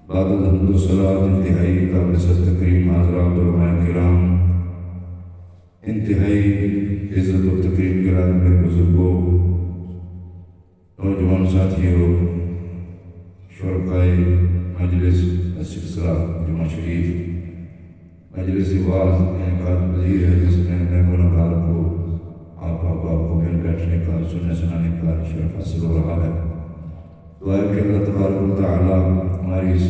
بعد الحمد والصلاۃ انتہائی قابل تکریم حضرات علماء کرام، انتہائی عزت و تکریم کے رات میں بزرگوں، نوجوان ساتھیوں، شرکائے مجلس سلسلہ جمعہ شریف مجلس واعظ انعقاد پذیر ہے، جس میں میں گنہگار کو آپ احباب کو مل بیٹھنے کا، سننے سنانے کا شرف حاصل ہو رہا ہے۔ دعا ہے کہ اللہ تبارک و تعالیٰ ہماری اس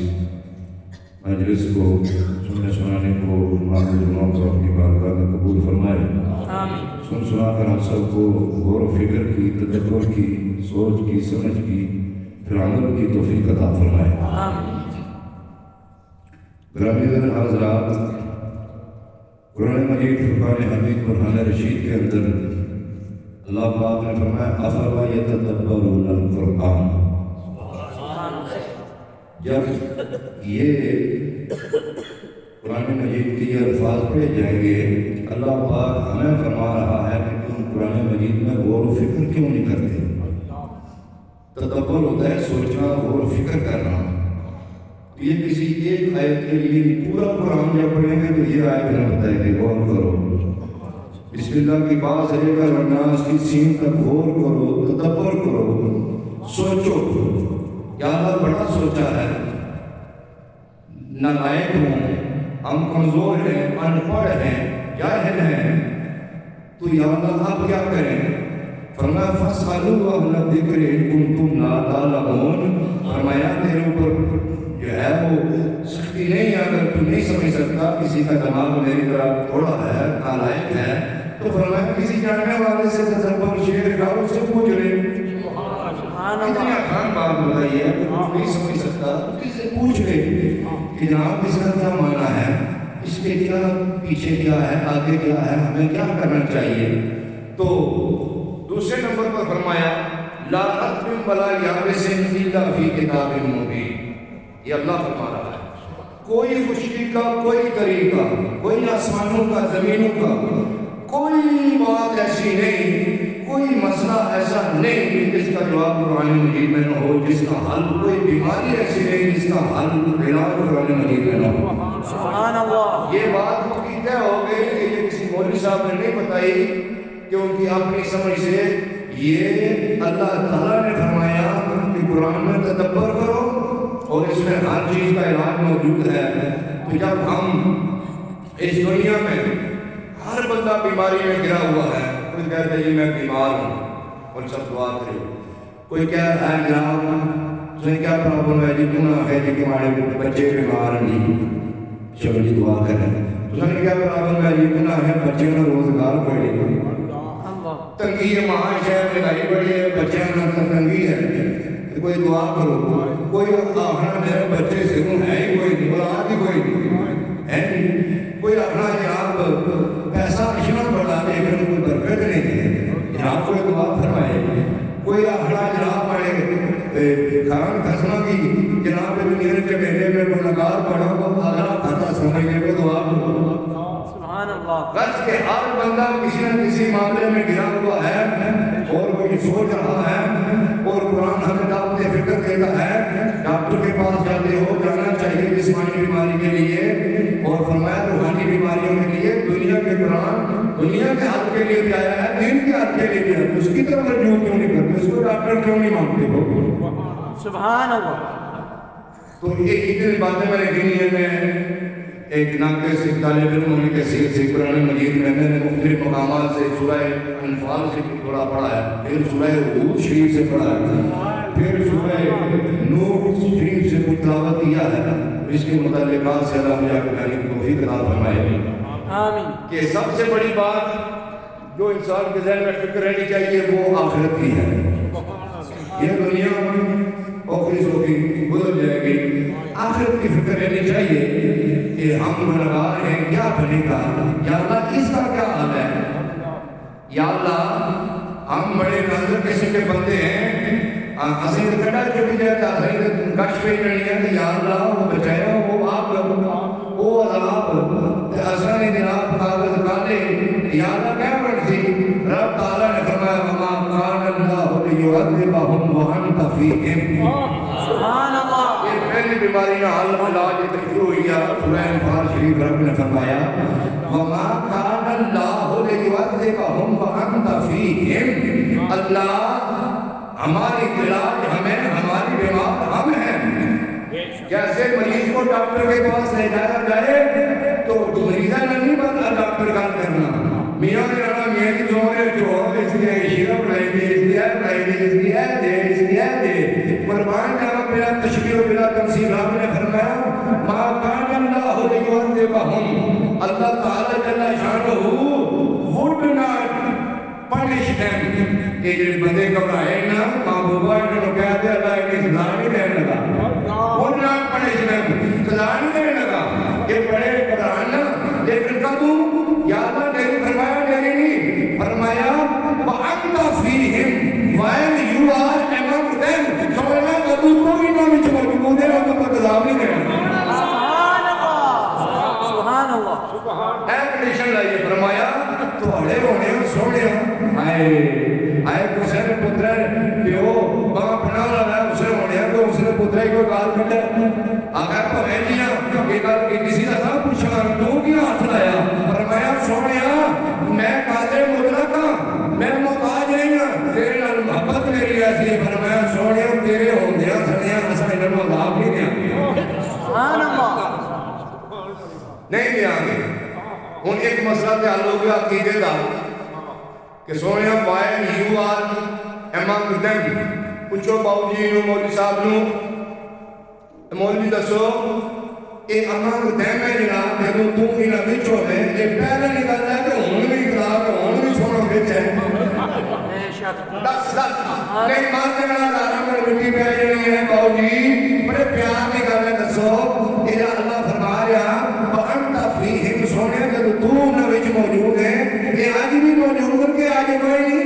مجلس کو، سننے سنانے کو، معلومات کو اپنی بارگاہ میں قبول فرمائے۔ سن سنا کر ہم سب کو غور و فکر کی، تدبر کی، سوچ کی، سمجھ کی، پھر عمل کی توفیق عطا فرمائے۔ گرامی قدر حضرات، قرآن مجید فرقان حمید برہان رشید کے اندر اللہ پاک نے فرمایا افلا یتدبرون القرآن۔ جب یہ قرآن مجید کے یہ الفاظ پڑھے جائیں گے، اللہ پاک ہمیں فرما رہا ہے کہ تم قرآن مجید میں غور و فکر کیوں نہیں کرتے؟ تدبر ہوتا ہے سوچنا، غور و فکر کرنا۔ یہ کسی ایک آیت کے لیے پورا قرآن جب پڑھیں گے تو یہ آیت نہ بتائے گے غور کرو، بسم اللہ کی بات سے لے کر الناس کی سین تک غور کرو، تدبر کرو، سوچو۔ یا اللہ بڑا سوچا ہے، نالائق ہوں، ہم کمزور ہیں، ان پڑھ ہیں، جاہل ہیں، تو یا اللہ آپ کیا کریں؟ فرمایا فاسألوا اہل الذکر ان کنتم لا تعلمون۔ فرمایا تیرے اوپر جو ہے وہ سختی نہیں ہے، اگر تو نہیں سمجھ سکتا، کسی کا دماغ میری طرح تھوڑا ہے، نالائق ہے، تو فرمایا کسی جاننے والے سے تدبر شیئر کرو، اس سے پوچھ لے۔ اتنی آسان بات بتائی ہے، اگر تو نہیں سمجھ سکتا تو کسی سے پوچھ لے کہ جناب اس کا کیا معنی ہے، اس کے کیا پیچھے کیا ہے، آگے کیا ہے، ہمیں کیا کرنا چاہیے۔ تو دوسرے نمبر پر فرمایا لا رطب ولا یابس الا فی کتاب مبین۔ یہ اللہ فرما رہا ہے کوئی خشکی کا کوئی طریقہ، کوئی آسمانوں کا، زمینوں کا کوئی بات ایسی نہیں، کوئی مسئلہ ایسا نہیں جس کا جواب قرآن مجید میں نہ ہو، جس کا حل، کوئی بیماری ایسی نہیں جس کا حل، علاج قرآن مجید میں نہ ہو۔ سبحان اللہ۔ یہ بات پکی طے ہو گئی کہ یہ کسی مولوی صاحب نے نہیں بتائی کہ ان کی اپنی سمجھ سے، یہ اللہ تعالیٰ نے فرمایا کہ قرآن میں تدبر کرو اور اس میں ہر چیز کا علاج موجود ہے۔ تو جب ہم اس دنیا میں ہر بندہ بیماری میں گرا ہوا ہے، کوئی کہتا ہے جی میں بیمار ہوں اور سب دعا کرے، کوئی کہہ رہا ہے جناب تمہیں کیا پرابلم ہے جی، گناہ ہے جی کہ ہمارے بچے بیمار نہیں، چلو جی دعا کریں۔ تمہیں کیا پرابلم ہے جی، گناہ ہے بچے نہ روزگار پڑے، تنگی ہے، معاش ہے، مہنگائی بڑی ہے، بچے نہ تنگی ہے، کوئی دعا کرو۔ کوئی آخنا میرے بچے سے ہے ہی کوئی نہیں، اولاد ہی کوئی نہیں ہے، کوئی آخنا جناب پیسہ رشنا پڑا لیکن کوئی برکت نہیں ہے، جناب کوئی دعا فرمائے۔ کوئی آخنا جناب پڑے کھان کھسنا کی، جناب دنیا کے میلے میں کوئی نگار پڑا کو آگرہ کھاتا سمجھنے کو دعا کرو۔ غرض کہ ہر بندہ کسی نہ کسی معاملے میں گرا ہوا ہے اور وہ یہ سوچ رہا ہے، اور قرآن ہمیں دعوت فکر دیتا ہے۔ ڈاکٹر کے پاس جاتے ہو، جانا چاہیے جسمانی بیماری کے لیے، اور فرمایا روحانی بیماریوں کے لیے۔ دنیا کے قرآن دنیا کے حل کے لیے بھی آیا ہے، دین کے حل کے لیے بھی آیا ہے، اس کی طرف رجوع کیوں نہیں کرتے، اس کو ڈاکٹر کیوں نہیں مانتے ہو؟ سبحان اللہ۔ تو یہ اتنی باتیں میں نے گنی ہے، میں ایک ناقص طالب علم ہونے کے حیثیت سے قرآن مجید میں نے مختلف مقامات سے سورہ انفال سے تھوڑا پڑھا ہے، پھر سورہ ہود شریف سے پڑھا ہے، پھر سورہ نوح شریف سے کچھ تلاوت کیا ہے۔ اس کے متعلقات سے اللہ مجھے اپنی توفیق عطا فرمائے آمین۔ کہ سب سے بڑی بات جو انسان کے ذہن میں فکر رہنی چاہیے وہ آخرت کی ہے۔ یہ دنیا اوکھری سوکھی گزر جائے گی، آخرت کی فکر رہنی چاہیے کہ ہم گنہگار ہیں، کیا بنے گا، یا اللہ اس کا کیا حال ہے، یا اللہ ہم بڑے ناظر قسم کے بندے ہیں، اسیں کٹا چکی جاتا ہے، گش پہ کرنی ہے کہ یا اللہ وہ بچایا، وہ آپ وہ عذاب اساں نے جناب کاغذ کالے، یا اللہ کیا مرضی۔ رب تعالیٰ نے فرمایا وما کان اللہ لیعذبہم وانت فیہم۔ سبحان اللہ۔ پہلی بیماری نہ حل علاج شروع ہوئی ہے سورہ انفال شریف رب نے فرمایا وما كان الله ليعذبهم وانت فيهم اللہ ہماری علاج ہمیں ہماری بیمار ہم ہیں جیسے مریض کو ڈاکٹر کے پاس لے جایا جائے تو مریضہ نہیں بنتا ڈاکٹر کا کرنا میاں نے رہا میاں کی زورے جو اس لیے شیرہ بڑھائی دی اس لیے بڑھائی دی اس لیے دے اس لیے دے قربان جانا بلا تشکیل و بلا تمثیل رب نے فرمایا ما کان اللہ لیعذبہم اللہ تعالی جل شانہ would not punish them کہ جن بندے گھبرائے نا محبوبہ انہوں کہتے اللہ انہیں سزا نہیں دینے لگا would not punish them سزا نہیں دینے لگا یہ بڑے گھبرانا لیکن کبو یا اللہ تیری فرمایا تیری نہیں فرمایا وَأَنْتَ فِيهِمْ while you are among them سوالہ کبو کوئی نہ مجھ موجود ہے اور تو قضاب نہیں دینا سبحان اللہ اے کنڈیشن لائیے فرمایا تو اڑے ہونے ہوں سوڑے ہوں آئے کسے نے پترہ پیو باں پڑھا رہا ہے اسے ہونے ہیں تو اسے پترہ کو گال کٹے آگا پہنے جیاں کہ گال کی کسی طرح پوچھا تو کیا ہاتھ لایا فرمایا سوڑیا میں قادر مطلقہ میں محتاج نہیں ہوں تیرے نال محبت میری ایسی فرمایا سوڑیا تیرے ہوں دیا سنیا اسا انہوں عذاب نہیں دیا سبحان اللہ نہیں دیا گے ان ایک مسئلہ تے حل ہو گیا عقیدے دا کہ سونے while you are among them پوچھو باؤ جی نو مولوی صاحب نو مولوی دسو اے among them ہے جناب جب تو انہاں وچ ہوے اے پہلے نکل ہے کہ ہن بھی اقرار ہن بھی سونا وچ ہے بے شک دس نہیں ماننے والا دارا میں مٹی پہ جڑی ہے باؤ جی بڑے پیار کی گل ہے دسو اے اللہ فرما رہا وانت فیہم سونے جب تو انہاں وچ موجود ہے اے اج بھی موجود کہ اج کوئی نہیں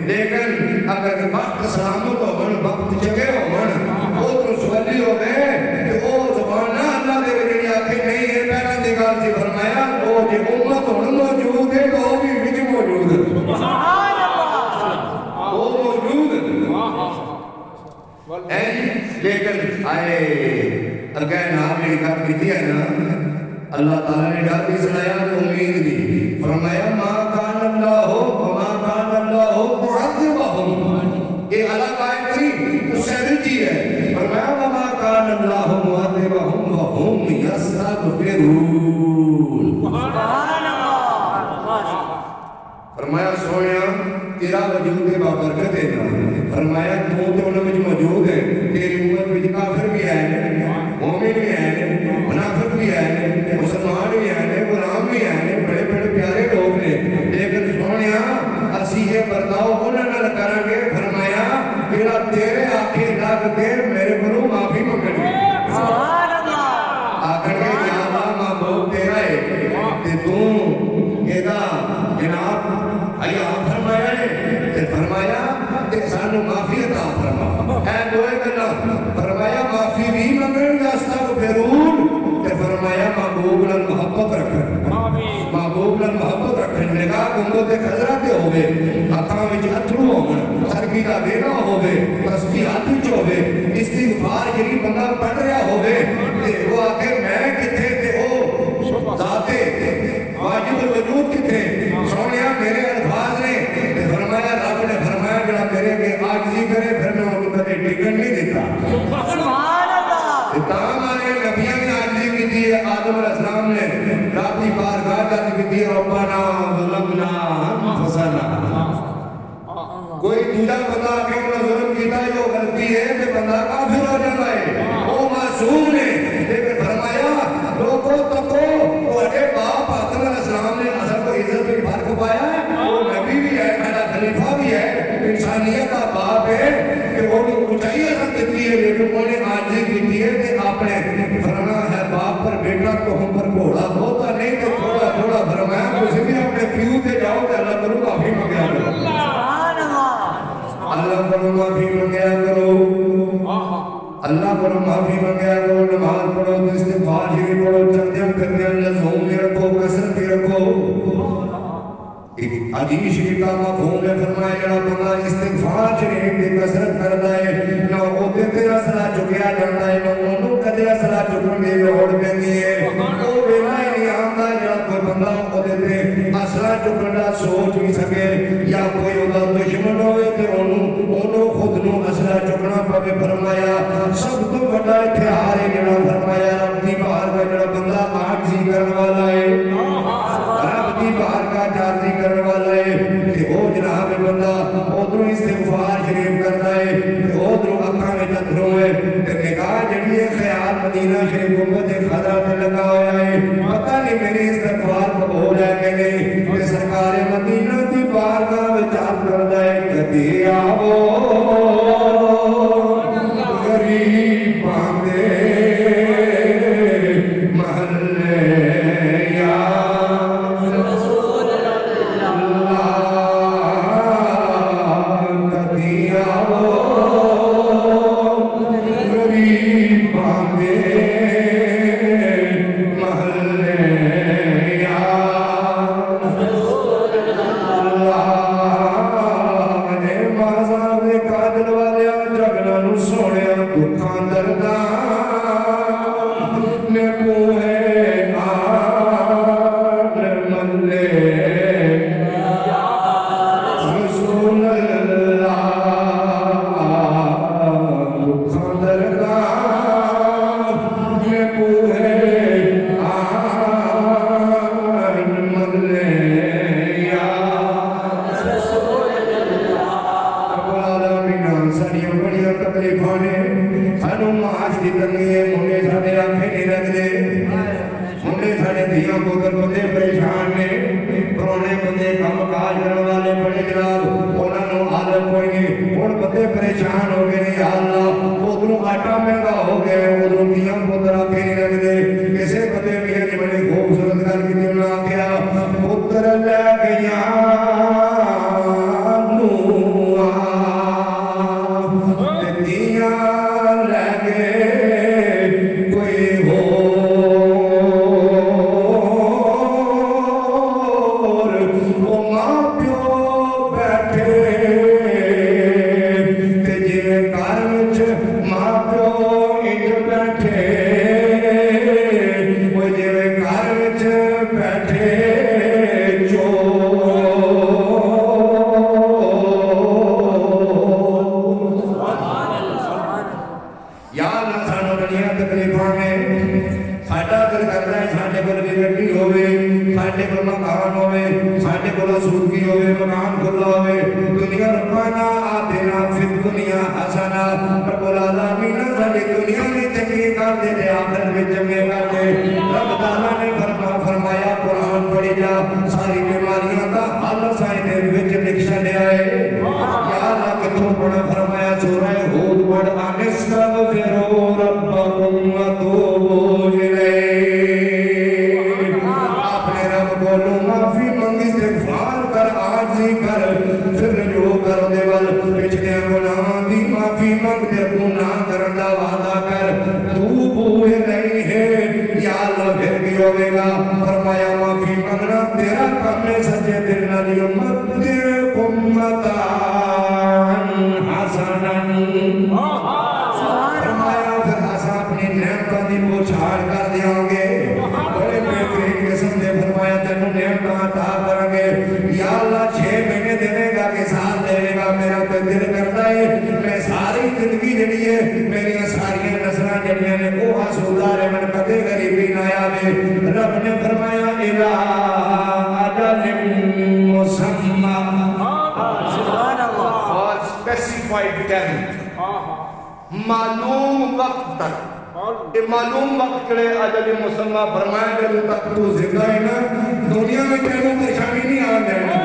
لیکن اگر وقت سلامت ہون وقت جگہ ہون وہ رسولی ہوئے کہ وہ زبان اللہ دے وچ آکھے نہیں ہے پہلا دی گل سی فرمایا وہ جے امت ہن موجود ہے تو بھی وچ موجود ہے سبحان اللہ وہ موجود ہے لیکن آئے اگر نام نے کہا کیتی ہے نا اللہ تعالی نے ڈر بھی سنایا تو امید دی فرمایا ما کان اللہ وما کان اللہ معذبہم یہ الگ آیت تھی اس سے رجی ہے فرمایا وما کان اللہ معذبہم وہم یستغفرون سبحان اللہ فرمایا سونیا تیرا وجود بابرکت ہے فرمایا تو انہوں میں موجود ہے تیری امت میں کافر بھی ہے مومن بھی ہے منافق بھی ہے مسلمان بھی ہے غلام بھی ہے بڑے بڑے پیارے لوگ نے لیکن سونیا اسی یہ برتاؤ انہوں نے کریں گے فرمایا میرا تیرے آنکھیں لگ کے میرے کو معافی مانگیں گے سبحان اللہ آخر کے یا اللہ محبوب تیرا ہے کہ تو یہ جناب حیا فرمایا ہے فرمایا کہ سانو معافی عطا فرما اے دوئے گلا فرمایا معافی بھی منگن یا استغفرون کہ فرمایا محبوب نال محبت رکھن محبوب نال محبت رکھن نگاہ گنگو تے خضرہ تے ہوئے ہتھاں وچ اتھرو ہون سرگی دا دینا ہوئے تسبیح ہاتھ وچ ہوئے استغفار جڑی بندہ پڑھ رہا ہوئے تے وہ آکھے میں کتے تے او ذات واجب الوجود کتے سونیا میرے الفاظ نے فرمایا رب نے فرمایا جڑا میرے کے عاجزی کرے پھر میں انہوں کبھی ٹکن نہیں دیتا سبحان اللہ تمام آنے نبیوں نے عاجزی کی تھی آدم علیہ السلام نے رب کی بارگاہ جاتی کی تھی ربنا ظلمنا انفسنا کوئی دوسرا بندہ کہ انہوں نے ظلم کیتا ہے جو غلطی ہے کہ بندہ کافر ہو جاتا ہے وہ معصوم نے لیکن فرمایا لوگوں تکو وہ باپ آدم علیہ السلام نے اصل کو عزت میں فرق پایا ہے وہ نبی بھی ہے میرا خلیفہ بھی ہے انسانیت کا باپ ہے کہ وہ اونچائی اثر دیتی ہے لیکن انہوں نے عاجزی کی ہے کہ آپ نے فرمایا ہے باپ پر بیٹا تو ہم پر گھوڑا ہوتا نہیں تو تھوڑا تھوڑا فرمایا تجھے بھی اپنے پیو تے جاؤ کہ اللہ کرو معافی منگیا کرو سبحان اللہ اللہ کرو معافی منگیا کرو اللہ کرو معافی منگیا کرو نماز پڑھو استغفار شریف پڑھو چندیاں کرنے لزوم میں رکھو کثرت میں رکھو حدیث شریف کا مفہوم ہے فرمایا جڑا بندہ استغفار شریف دی کثرت کردا ہے نہ او تے اصلہ چکیا جاندا ہے نہ اونوں کدے اصلہ چکن دی لوڑ پیندی ہے او ویلا ہی نہیں آندا جڑا کوئی بندہ او تے اصلہ چکن دا سوچ بھی سکے یا کوئی اودا دشمن ہوئے تے اونوں خود نو اصلہ چکنا پوے فرمایا سب تو بڑا ہتھیار ہے جڑا فرمایا رب دی بارگاہ جڑا بندہ عاجزی کرن والا ہے رب دی بارگاہ عاجزی کرن والا ہے تے او جناب بندہ ادھروں استغفار شریف کردا ہے تے ادھروں اکھاں وچ اتھرو ہے تے نگاہ جڑی ہے خیال مدینہ شریف گنبد خضرا تے لگا ہویا ہے پتہ نہیں میری استغفار قبول ہے کہ نہیں تے سرکار مدینہ دی بارگاہ وچ عرض کردا ہے کدی آو غریباں دے محلے یا معلوم وقت تک معلوم وقت کڑے اجل مسمى فرمایا کہ تک تو زندہ ہے نا دنیا میں تینوں پریشانی نہیں آن دینا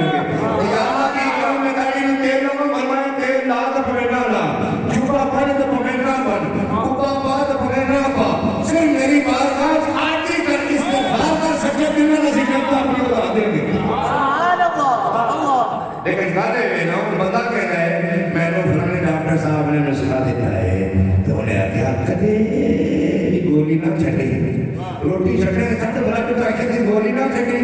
یا اللہ کی کرم میں داری نے تیروں کو فرمایا تیر لا تو پڑھنا لا جھوٹا پڑھ تو پڑھنا بن اوپا پا تو پڑھنا پا صرف میری بات آج آتی کر استغفار کر سکے دن میں نصیب کرتا اپنی بتا دیں گے سبحان اللہ لیکن گانے میں نا ان بندہ کہہ رہا ہے میں نے فلانے ڈاکٹر صاحب نے نسخہ دیتا ہے تو انہیں آگیا کدے گولی نہ چھڑی روٹی چھڑنے کے ساتھ بھلا تو آخر دی گولی نہ چھڑی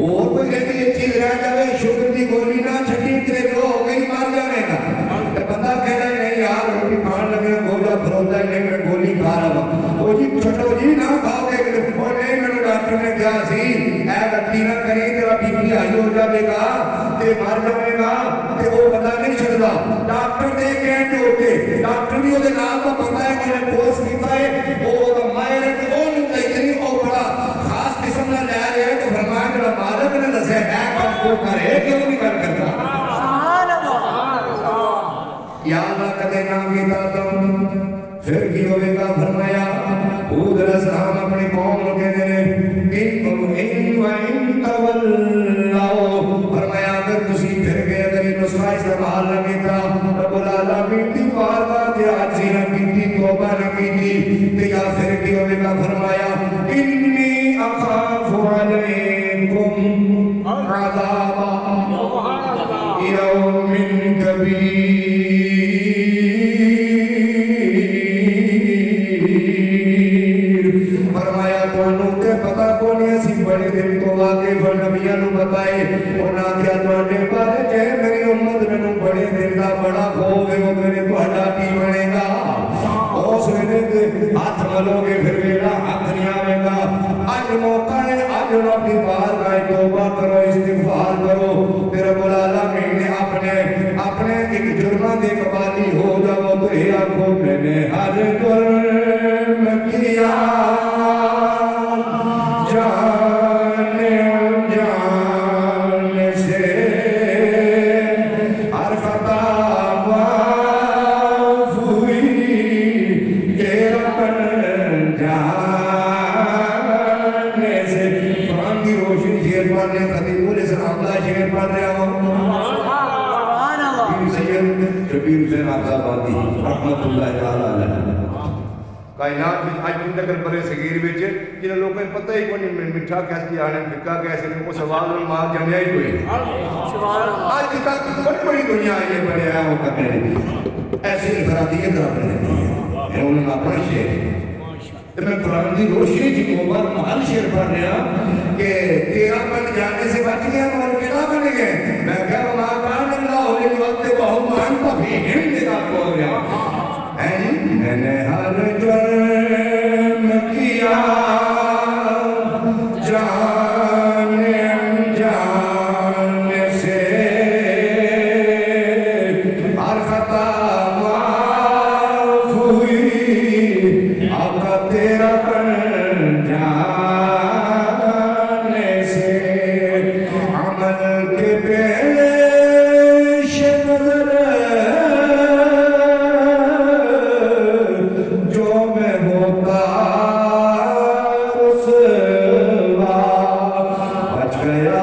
اور کوئی ایسی چیز رہ جائے شکر کی گولی نہ چھٹی تیرے رو ہو گئی مر جانے گا تو بندہ کہہ رہا ہے نہیں یار روٹی کھان لگے گولا بھروتا ہے نہیں میں گولی کھا رہا ہوں وہ جی چھٹو جی نہ کھاؤ گے اور نہیں میں نے ڈاکٹر نے کہا سی اے غلطی نہ کری تیرا بی پی ہائی ہو جائے گا تے مر جائے گا تے وہ بندہ نہیں چھڑتا ڈاکٹر دے کہنے کے ہوتے ڈاکٹر بھی وہ نام کا پتا ہے کہ کورس کیتا ہے وہ مائر ہے کہ وہ نہیں اتنی وہ بڑا خاص قسم نہ لے رہے ہیں تو فرمایا میرا مالک نے دسے ہے کام کو کرے کیوں نہیں کر کرتا سبحان اللہ یا اللہ کدے نہ کیتا تم پھر کی ہوئے گا فرمایا حود علیہ السلام اپنی قوم کو کہتے ہیں ان وَإِن تَوَلَّوْا فرمایا اگر تسی پھر گئے اگر یہ نسخہ استعمال نہ کیتا رب العالمین دی بارگاہ تے عاجزی نہ کیتی توبہ نہ کیتی تے یا پھر کی ہوئے گا فرمایا انی اخاف علیکم عذاب یوم کبیر فرمایا تانوں تے پتہ کون اسی بڑے دن تو واقف نبیوں نوں بتائے انہاں کیا تواڈے بارے جے میری امت مینوں بڑے دن دا بڑا خوف ہے وہ میرے تہاڈا کی بنے گا اس ویلے تے ہاتھ ملو گے پھر ویلا ہاتھ نہیں آوے گا اج موقع ہے اج رب دی بارگاہ توبہ کرو استغفار کرو تے رب العالمین نے اپنے ایک جرماں دے قبالی ہو جاؤ تو اے آکھو میں نے ہر جرم کیا جان سے ہر خطا معاف ہوئی کہ رب جانے سے قرآن کی روشنی شیر پڑھ رہے خطیب الاسلام کا شیر پڑھ رہے ہو سبحان اللہ سید شبیر حسین آبادی رحمت اللہ تعالی علیہ کائنات میں آج بھی تک برے صغیر وچ جنہاں لوگوں کو پتہ ہی کوئی نہیں میٹھا کیسے آنے پھکا کیسے وہ سوال اور مار جانیا ہی کوئی سبحان اللہ آج تک بڑی بڑی دنیا یہ بڑے ہیں وہ کرنے لگی ایسی افرادیت رب نے دی ہے انہوں نے اپنا شعر تو میں قرآن کی روشنی کی مبار محل شعر پڑھ رہا کہ تیرا پن جانے سے بچ گیا اور کیا بن گئے میں کہا وما کان اللہ علیہ وقت وہم انت فیہم دیتا کو گیا میں نے ہر جرم کیا جان سے ہر خطا معاف ہوئی آقا تیرا پر جانے سے عمل کے پیش نظر جو میں ہوتا رسوا بچ گیا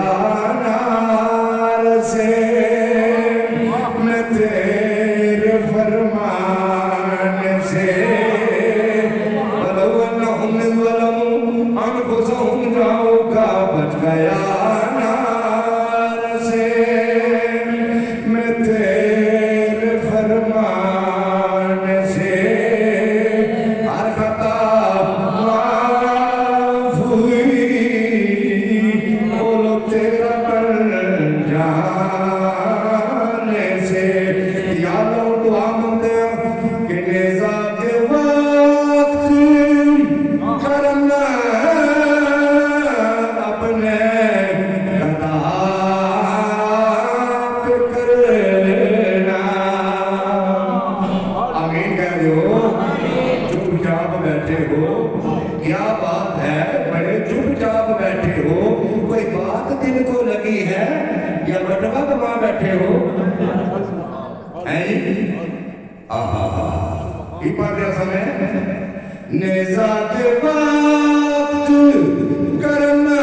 نار سے میں تیرے فرمان سے ولو انہم ظلموا انفسہم جاؤ کا بچ گیا نار سے میں تیرے فرمان سے ہر خطا معاف ہوئی بولو تیرا پر جانے سے یا لو دعا مانگتے ہیں کہ نیزہ کے وقت کرنا اپنے قضا پہ کرنا آمین کہہ دو چپ چاپ بیٹھے ہو کیا بات ہے بڑے چپ چاپ بیٹھے ہو کوئی بات دل کو لگی ہے یا بٹوا کما بیٹھے ہو کی پڑھ رہا سمیں نیزہ کے وقت کرنا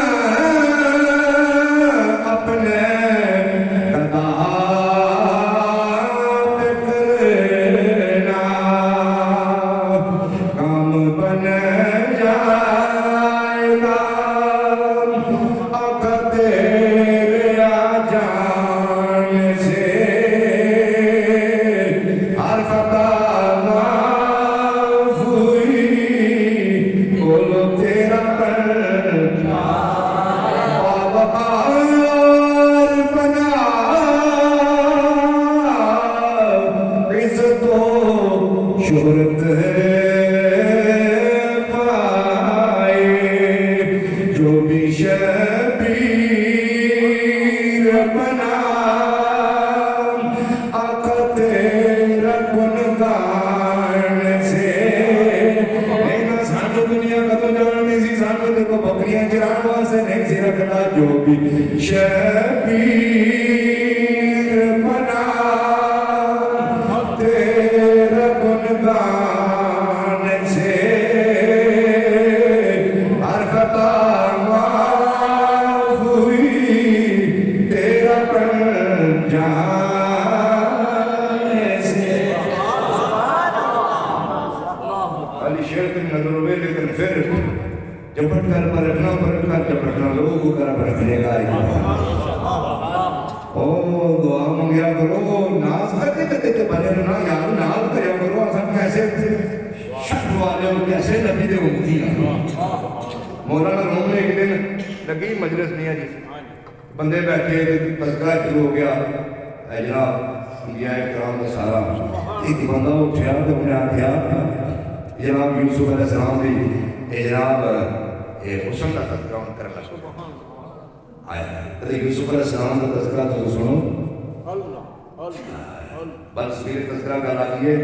اپنے قضا پہ کرنا کام بن جائے گا آقا تیرے آ جانے سے ہر خطا معاف ہوئی بولو تیرا پر پائے جو بھی شبیر بنا آقا تیرا گنگان سے اینا سانو دنیا کا تو جانتی سی سانو دیکھو بکریاں چران واسے نہیں سی رکھنا جو بھی شبیر بنا تیرا گنگان سے ہر خطا معاف ہوئی تیرا جانے سے علی شیر تم نظر ہوئے لیکن پھر جپٹ کر پرکھنا جپٹنا لوگوں کو کر پرکھنے کا او دعا منگیا کرو ناز کرتے بنے رہنا یار ناز کریا کرو آسان کیسے شک والے ہو کیسے نبی دے امتی ہیں مولانا روم نے ایک دن لگی مجلس نہیں ہے جی بندے بیٹھے تذکرہ شروع ہو گیا اے جناب انبیاء کرام کا سارا ایک بندہ اٹھیا تو انہیں آکھیا جناب یوسف علیہ السلام بھی اے جناب حسن کا تذکرہ کرنا آیا تو یوسف علیہ السلام کا تذکرہ تو سنو بس میرے تذکرہ کا لائیے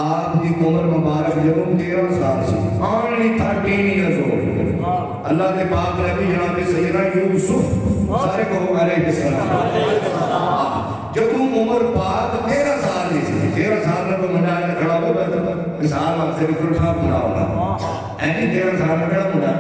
آپ کی عمر مبارک جب 13 سال سے only 13 years old اللہ کے پاک نبی جناب سیدنا یوسف سارے کو علیہ السلام جب عمر پاک 13 سال سے 13 سال میں تو منڈائے کھڑا ہو مثال آپ سے بکر صاحب کھڑا ہوگا اینی 13 سال میں کھڑا ہوگا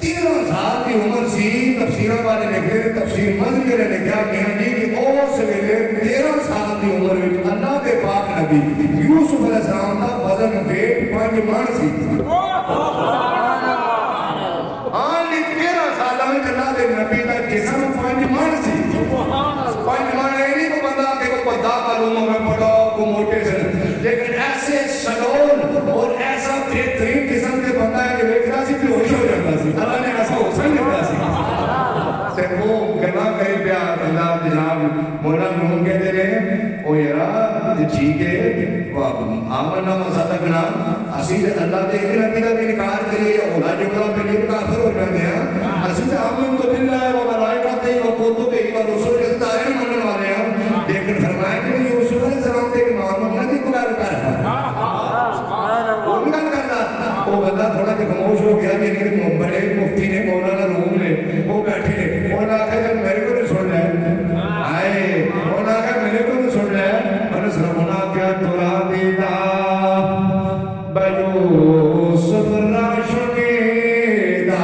13 سال کی عمر سی تفسیرہ والے لکھتے ہیں تفسیر مذکر نے کیا کہا جی کہ اس ویلے 13 سال کی عمر میں اللہ کے پاک نبی یوسف علیہ السلام کا وزن ویٹ 5 من سی آنی 13 سال میں اللہ کے نبی کا جسم 5 من سی 5 من نہیں کو بندہ کہ کو پتا معلوموں میں پڑھا کو موٹے سے لیکن ایسے سلول اور ایسا بہترین قسم کے بندہ ہے کہ ویکھنا سی بھی ہوش ہو جاتا سی اللہ نے ایسا حسن دیتا سی سے وہ گلا کہیں پہ اللہ جناب مولانا روم کہتے رہے او یرا ٹھیک ہے آمنا مصدقنا اسی اللہ دے کے نبی کا بھی انکار کریے اولا جو کلا پہ نہیں کافر ہو جاتے ہیں اسی سے آمن تو باللہ و ملائکتہ و کتبہ و رسول کے دائر منن والے ہیں لیکن فرمائے کہ یوسف علیہ السلام کے امام اللہ کی قرار کر رہا وہ کیا کرتا وہ بندہ تھوڑا کہ خاموش ہو گیا کہ بڑے مفتی نے مولانا روم نے وہ بیٹھے نے مولانا آخر جب میرے کو نہیں سن رہے آئے مولانا آخر میرے کو نہیں سن رہے اور سرمنا کیا تورا دیتا بیوسف راشمیدہ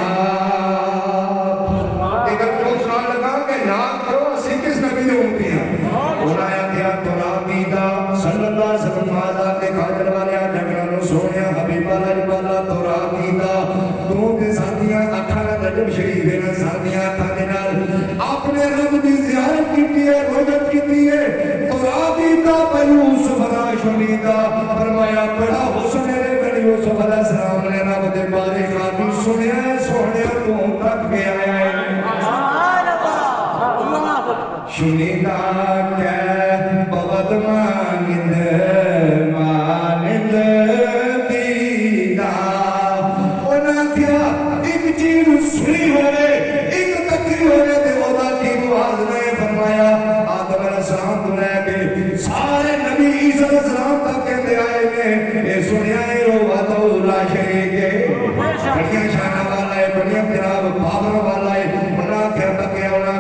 ایک اپنے سنان لگا کہ نام کرو اسی کس نبی نے ہوتی ہیں مولانا کیا تورا دیتا صلی اللہ علیہ وسلم آزاد کے خاجر والے جگرانو سونیا حبیب اللہ جبالا تورا دیتا تو کے ساتھیاں اکھانا رجب شریف ہے ساتھیاں اکھانے نال اپنے رب دی زیارت کی ہے رجب کی ہے تورا دیتا یوسف راشمیدہ فرمایا بڑا حسن ہے یوسف علیہ السلام نے رب دے بارے خاطی سنیا ہے سونیا تو تک گیا ہے شنیدہ کہ بغد مانند دیدہ انہاں کیا ایک چیز سنی ہوئے ایک تکی ہوئے دے خدا کی موازنہ فرمایا آدم علیہ السلام تو رہ کے سارے نبی عیسیٰ علیہ السلام تک کہتے آئے نے اے سنیا ہے روحات اللہ شریک ہے بڑیاں شانہ والا ہے بڑیاں جناب بابر والا ہے انہاں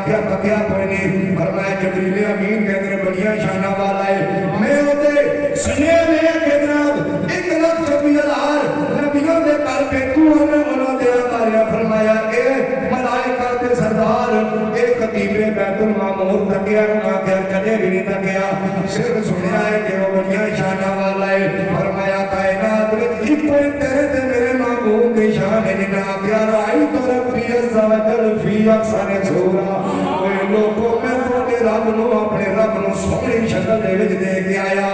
کیا تکیا پڑھنی فرمایا جبریل امین کہتے ہیں بڑیاں شانہ والا ہے میں ہوتے سنے لے کے جناب 1,26,000 نبیوں دے کر کے تو ہمیں انہوں دے آتاریا فرمایا اے ملائکہ دے سردار اے خطیب بیت المعمور تکیا انہاں کیا کدے بھی نہیں تکیا صرف سنیا ہے کہ وہ بڑیاں شانہ والا ہے فرمایا کائنات ایک پوائنٹ تیرے تے میرے معمول کی شان ہے نہ کیا رائی تو ربی عزا وجل فی اقصان سورا اے لوگوں میں تو رب نو اپنے رب نو سونی شکل دے وچ دے کے آیا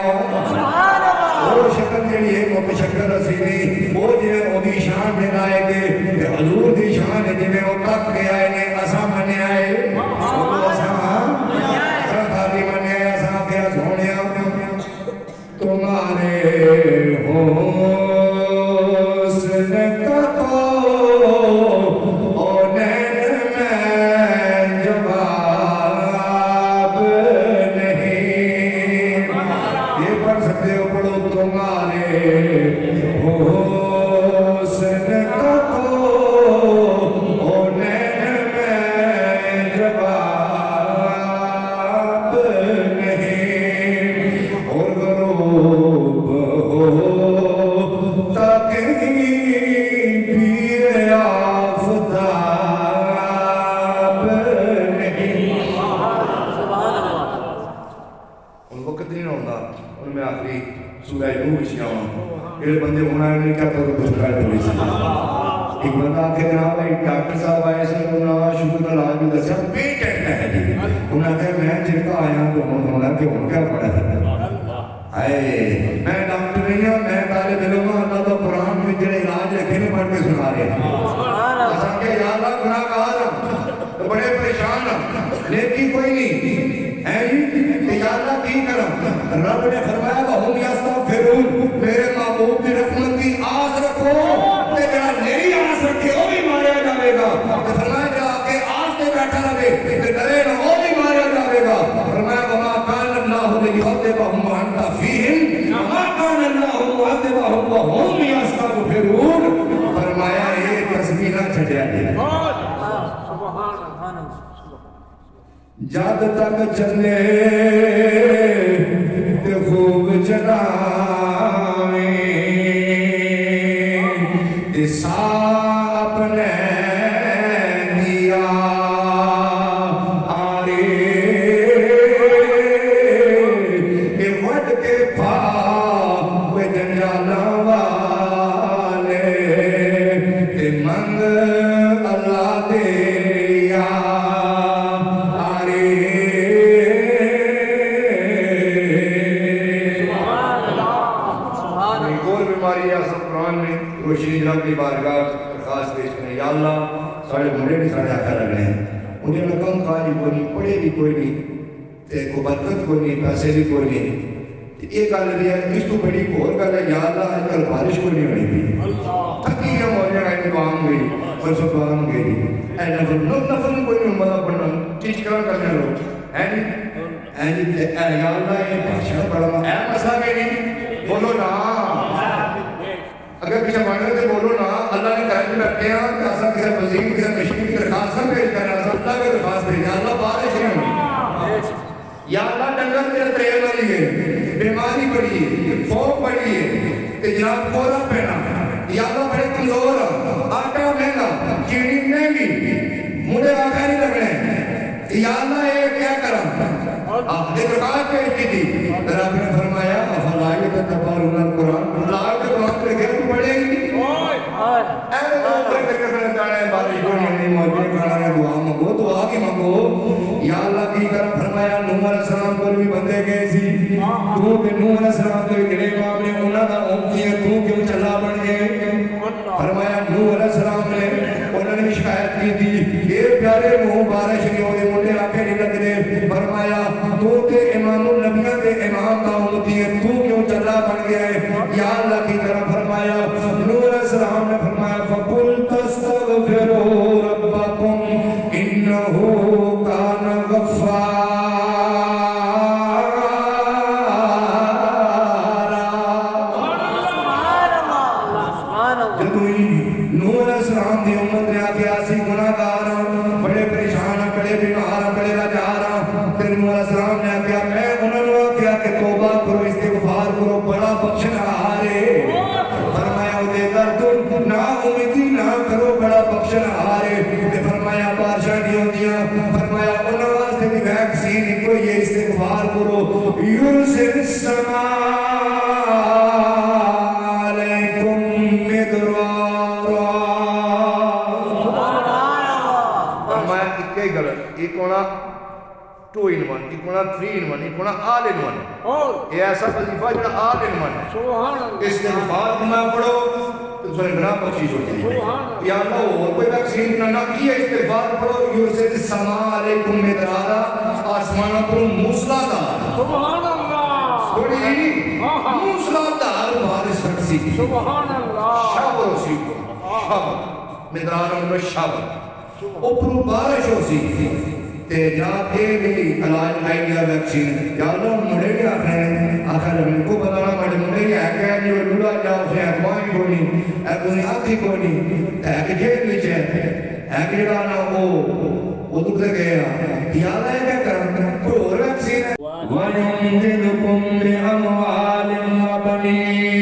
سبحان اللہ وہ شکل جڑی ہے متشکل رسیلی وہ جے اودی شان دے لائے گے تے حضور دی شان جے او تک کے آئے نے اساں منے آئے اساں خالی منے اساں کیا سونیا تمہارے ہوں حسن کا تو نین میں جواب نہیں اور غروب ہوتا کہیں بھی آفتاب نہیں. ان وقت نہیں ہوتا ان میں آخری سورہ نور وچ جاواں یہ بندے ہونا نہیں کیا تو کچھ کر پولیس ایک بندہ آ کے جناب ایک ڈاکٹر صاحب آئے سے انہوں نے شکر کا علاج بھی دسیا پیٹنٹ ہے جی انہوں نے کہا میں جن کا آیا تو ہونا کہ ان کا پڑا تھا آئے میں ڈاکٹر نہیں ہوں میں طالب علم ہوں اللہ تو قرآن میں جڑے علاج رکھے نے پڑھ کے سنا رہے ہیں ایسا کہ یا اللہ گناہ گار ہوں تو بڑے پریشان ہوں لیکن کوئی نہیں ہے جی کہ یا اللہ کی کرم رب نے فرمایا وَهُمْ يَسْتَغْفِرُونَ میرے محبوب کی رحمت کی آس رکھو کہ جڑا میری آس رکھے وہ بھی ماریا جاوے گا فرمایا جا کے آس سے بیٹھا رہے کہ ڈرے نہ وہ بھی ماریا جاوے گا فرمایا وَمَا كَانَ اللَّهُ لِيُعَذِّبَهُمْ وَأَنْتَ فِيهِمْ وَمَا كَانَ اللَّهُ مُعَذِّبَهُمْ وَهُمْ يَسْتَغْفِرُونَ فرمایا یہ تسبیح نہ چھڑیا جائے جد تک چلے تے خوب چلاویں تے سا اپنے دیا آرے اے وڈ کے پا وے جنجالا والے تے منگ اللہ دے روشنی جناب کی بارگاہ درخواست پیش کریں یا اللہ سارے منڈے بھی سارے آقا لگ رہے ہیں انہیں لکم خالی کوئی نہیں پڑھے بھی کوئی نہیں کو برکت کوئی نہیں پیسے بھی کوئی نہیں ایک گل بھی ہے اس تو بڑی اور گل ہے یا اللہ آج کل بارش کوئی نہیں ہونی بھی تھکی ہم ہو جائے گا دعا ہوں گئی پرسوں دعا ہوں گئی اے نفل کوئی نہیں مطلب پڑھنا چیز کرنے لوگ ہے نہیں یا اللہ یہ بادشاہ بڑا اے مسئلہ کہ نہیں بولو نا اگر کسی مانگے تو بولو نا اللہ نے کہا کہ رکھتے ہیں کہ ایسا کسی وزیر کسی مشکل کی درخواست نہ پیش کرنا اللہ کی درخواست پیش یا اللہ بارش نہیں ہونی یا اللہ ڈنگر تیرے تریل مری ہے بیماری پڑی ہے فوق پڑی ہے جناب کورا پہنا یا اللہ بڑے کمزور آٹا مہنگا چینی مہنگی مجھے آخر نہیں لگ رہے ہیں یا اللہ یہ کیا کرا درخواست پیش کی تھی رب نے فرمایا افلائے تتبارون القرآن اللہ کے قرآن پر لکھے تو پڑھے گی ایسے تو اوپر کرنے پر جانا ہے بارش کو نہیں موجود کھانا ہے دعا مانگو دعا کی مانگو یا اللہ کی کرم فرمایا نوح علیہ السلام کو بھی بندے گئے سی تو کہ نوح علیہ السلام کو جڑے باپ نے انہاں دا امتی ہے تو کیوں چلا بن گئے فرمایا نوح علیہ السلام نے انہوں نے شکایت کی تھی یہ پیارے نوح بارش نہیں ہوئے مجھے آنکھیں نہیں لگ دے فرمایا تو کہ امام النبیہ کے امام کا امتی ہے تو کیوں چلا بن گیا ہے یا اللہ کی طرح فرمایا نوح علیہ السلام نے فرمایا فَقُلْ تَسْتَغْفِرُوا رَبَّكُمْ إِنَّهُ كَانَ غَفَّارًا جدوئی نوح علیہ السلام دی امت نے آگے آسی گناہ گار بڑے پریشان بڑے بیمار بڑے لاچار پھر نوح علیہ السلام نے آگیا میں انہوں نے کیا کہ توبہ کرو استغفار کرو بڑا بخشن آرے فرمایا وہ دے کر تم نہ امیدی نہ کرو بڑا بخشن آرے فرمایا بادشاہ نہیں ہوتیاں فرمایا انہوں واسطے بھی ویکسین کو یہ استغفار کرو یرسل السماء علیکم مدرارا فرمایا اکے غلط ایک ہونا 2 in 1 ایک ہونا 3 in 1 ایک ہونا all in 1 یہ ایسا وظیفہ جو all in 1 استغفار میں پڑھو تو سنے گناہ بخشش ہوتی ہے یا اللہ اور کوئی ویکسین نہ کی ہے استغفار پڑھو یرسل السماء علیکم مدرارا آسمانوں پر موسلادھار سبحان اللہ تھوڑی موسلادھار بارش رکھسی سبحان اللہ شابر ہو سی شابر مدراروں میں شابر اوپروں بارش ہو سی تے جا کے بھی علاج آئی گیا ویکسین جالو مڑے گیا آخر ہم کو بتانا مڑے مڑے گیا کہ جو لولا جاؤ سے اخوانی کو نہیں اخوانی آتی کو نہیں ایک جیل وچ ہے ایک جگہ نا وہ دکھ گیا یاد ہے کیا کرم کوئی اور ویکسین ہے وَيُمْدِدُكُمْ بِأَمْوَالٍ وَبَنِينَ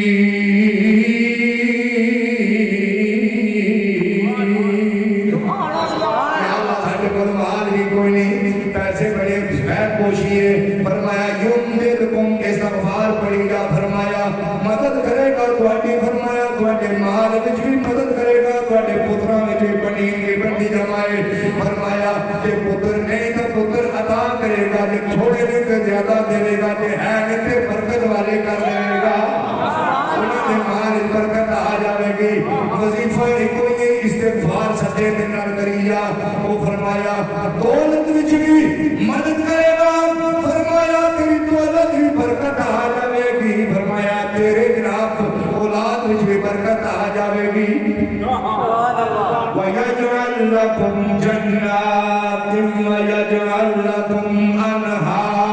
پیسے بڑے غیر پوشیے فرمایا یمددکم استغفار پڑھی گا فرمایا مدد کرے گا تواڈی فرمایا تواڈے مال وچ بھی مدد کرے گا تواڈے پتراں وچ بھی بنی بندی جمائے فرمایا کہ پتر نہیں تو پتر عطا کرے گا کہ تھوڑے نے تو زیادہ دے گا کہ ہے نہیں تے برکت والے کر دے گا انہاں دے مال برکت آ جاوے گی وظیفہ کوئی استغفار سچے دل نال کری جا وہ فرمایا دولت وچ بھی مدد کرے گا فرمایا تیری دولت بھی برکت آ جاوے گی فرمایا تیرے جناب اولاد وچ بھی برکت آ جاوے گی وَيَجْعَلْ لَكُمْ جَنَّاتٍ وَيَجْعَلْ لَكُمْ أَنْهَارًا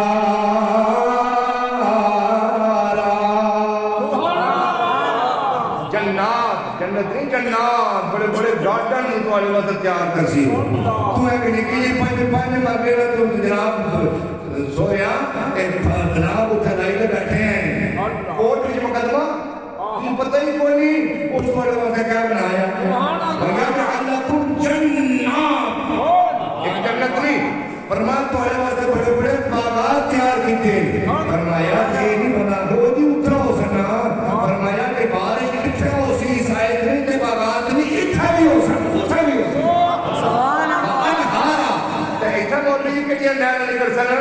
جنات جنت نہیں جنات بڑے بڑے گارڈن تمہارے واسطے تیار کر سی تو ایک نکی پانچ مرلے نہ تو جناب سویا جناب اتھے لائی کے بیٹھے ہیں کورٹ وچ مقدمہ پتہ ہی کوئی نہیں اس بڑے واسطے کیا بنایا وَيَجْعَلْ لَكُمْ جَنَّاتٍ ایک جنت نہیں فرمایا تمہارے واسطے بڑے بڑے باغات تیار کیتے فرمایا یہ نہیں بنا روز ہی اترا ہو سکنا فرمایا کہ بارش کتنے ہو سی سائے نہیں تے باغات نہیں اتھا بھی ہو سکنا اتھا بھی ہو سکنا انہارا تے اتھا مولی کے لیے نہر نکل سکنا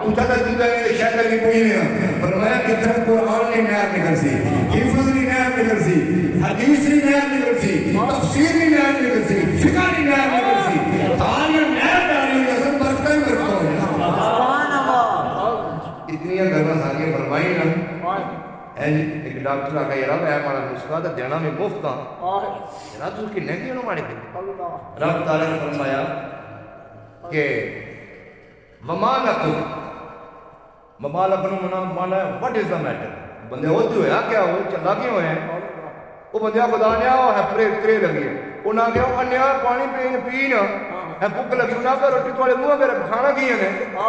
اتھا تا جدہ شہدہ کی کوئی نہیں فرمایا اتھا قرآن نے نہر نکل سی حفظ نے نہر نکل سی حدیث نے نہر نکل سی تفسیر نے نہر نکل سی فقہ نے نہر نکل سی تعلیم نہر ڈالی اصل برکتہ ہی برکتہ ہو اتنی گرمہ ساریاں فرمائی نا ایک ڈاکٹر آگا یہ رب ہے ہمارا نسخہ دا دینا میں مفت ہاں رب تو کنے کی انہوں مانے پھر رب تعالیٰ نے فرمایا کہ وَمَا لَكُمْ وَمَا لَكُمْ مانا ہے what is the matter بندے ہوتے ہوئے کیا ہوئے چلا کیوں ہوئے وہ بندے خدا نے آؤ ہے پرے لگی ہے انہاں کہا انہاں پانی پین ہے بھوک لگی انہاں کہا روٹی تھوڑے منہ میرے کھانا کی ہے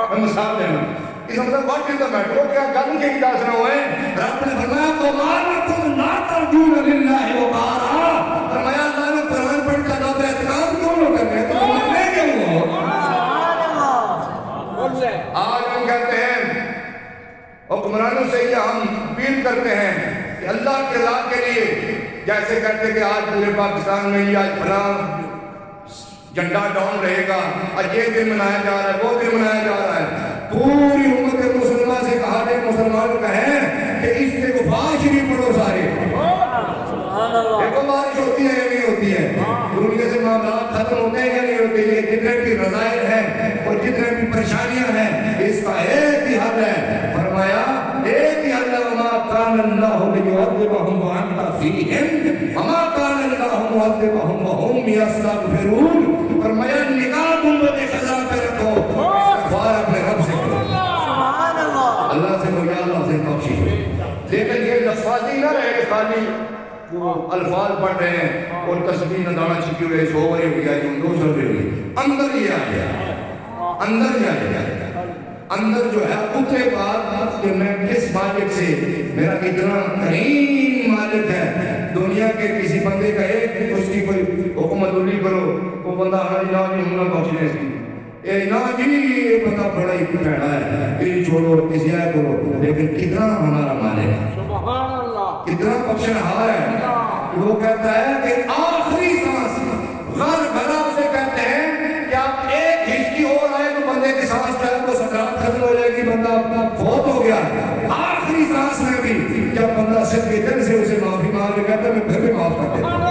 میں مثال دینا اس مطلب what is the matter وہ کیا گل کے انداز نہ ہوئے رب نے فرمایا وَمَا لَكُمْ لَا تَرْجُونَ لِلَّهِ وَقَارًا فرمایا اللہ نے قرآن پڑھ کر رب اعتقاد کیوں نہ کرنے تو مرنے کیوں ہو آج ہم کہتے ہیں حکمرانوں سے یہ ہم اپیل کرتے ہیں کہ اللہ کے رضا کے لیے جیسے کہتے کہ آج پورے پاکستان میں یہ آج فلاں جھنڈا ڈاؤن رہے گا آج یہ دن منایا جا رہا ہے وہ دن منایا جا رہا ہے پوری امت مسلمہ سے کہا جائے مسلمان کہیں کہ استغفار شریف پڑھو سارے دیکھو بارش ہوتی ہے یا نہیں ہوتی ہے دنیا سے معاملات ختم ہوتے ہیں یا نہیں ہوتے یہ جتنے بھی رضائل ہیں اور جتنے بھی پریشانیاں ہیں اس کا ایک ہی حل ہے فرمایا ایک ہی حل ہے وَمَا كَانَ اللَّهُ لِيُعَذِّبَهُمْ وَأَنْتَ فِيهِمْ وَمَا كَانَ اللَّهُ مُعَذِّبَهُمْ وَهُمْ يَسْتَغْفِرُونَ فرمایا نگاہ گنبد خدا پہ رکھو استغفار اپنے رب سے کرو اللہ سے کرو یا اللہ سے بخشش لیکن یہ لفظی نہ رہے خالی الفاظ پڑھ رہے ہیں اور تسبیح نہ دانا چھکی ہوئے 100 بری ہو گیا 200 بری ہوئی اندر ہی آ گیا اندر ہی آ گیا اندر جو ہے اتنے بعد کہ میں کس مالک سے میرا کتنا کریم مالک ہے دنیا کے کسی بندے کا ایک اس کی کوئی حکومت علی کرو وہ بندہ ہماری نا جی ہم نہ پہنچنے اس کی اے نا جی یہ بندہ بڑا ہی پیڑا ہے یہ چھوڑو کسی آئے کرو لیکن کتنا ہمارا مالک ہے کتنا بخشنہار ہے وہ کہتا ہے کہ آخری سانس غر غراب سے کہتے ہیں کہ آپ ایک ہچکی اور آئے تو بندے کی سانس چاہے تو سکرات ختم ہو جائے گی بندہ اپنا فوت ہو گیا آخری سانس میں بھی جب بندہ صرف کے دل سے اسے معافی مانگ کہتا ہے میں پھر بھی معاف کر دیتا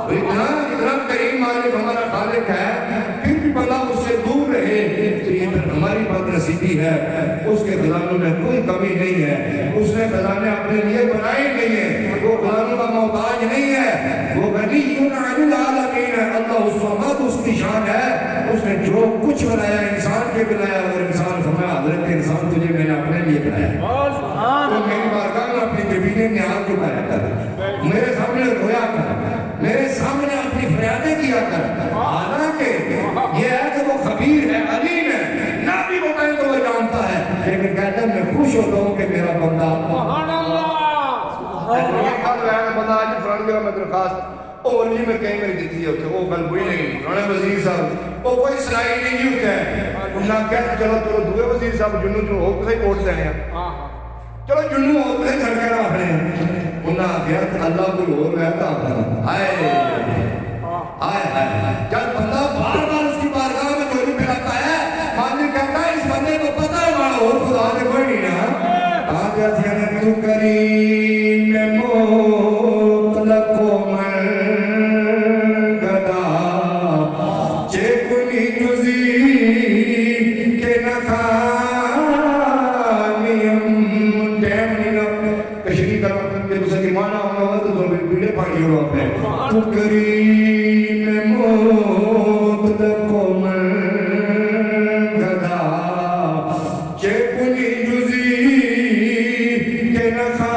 اتنا کریم مالک ہمارا خالق ہے پھر بھی بندہ اس سے دور رہے تو یہ پھر ہماری بد نصیبی ہے اس کے خزانوں میں کوئی کمی نہیں ہے اس نے خزانے اپنے لیے بنائے نہیں ہیں وہ خزانوں کا محتاج نہیں ہے وہ غنی عن العالمین ہے اللہ اس وقت اس کی شان ہے اس نے جو کچھ کچھ بنایا انسان کے بنایا اور انسان فرمایا حضرت انسان تجھے میں نے اپنے لیے بنایا تو میری بارگاہ میں اپنی کبینے میں آگ اٹھایا کر میرے سامنے رویا کر میرے سامنے اپنی فریادیں کیا کر حالانکہ یہ ہے کہ وہ خبیر ہے علیم ہے نہ بھی بتائیں تو وہ جانتا ہے لیکن کہتا ہے میں خوش ہوتا ہوں کہ میرا بندہ بندہ آج فرانڈ جگہ میں درخواست اور جی میں کہیں میری دیتی ہے وہ گل ہوئی نہیں فرانے وزیر صاحب وہ کوئی سنائی نہیں جی ہوتا ہے انہاں کہتے چلو چلو دوئے وزیر صاحب جنوں جو ہو کسے کوٹ دینے ہیں چلو جنوں ہو کسے کھڑ کر آخرے ہیں انہاں کہا کہ اللہ کوئی اور رہتا آئے جب بندہ بار بار اس کی بارگاہ میں چوری پھیلاتا ہے مالک کہتا ہے اس بندے کو پتہ ہے ہمارا اور خدا نے کوئی نہیں نا آگے سیانے تو کریم مطلق و منگدہ چیکنی جزی کے نخانیم ٹیم نہیں تشریح کرو کہ اسے کی معنی ہوگا تو بیڑے پاڑی ہو اپنے تو کریم مطلق و منگدہ چیکنی جزی کے نخانیم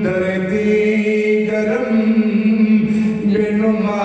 درتی گرم بنما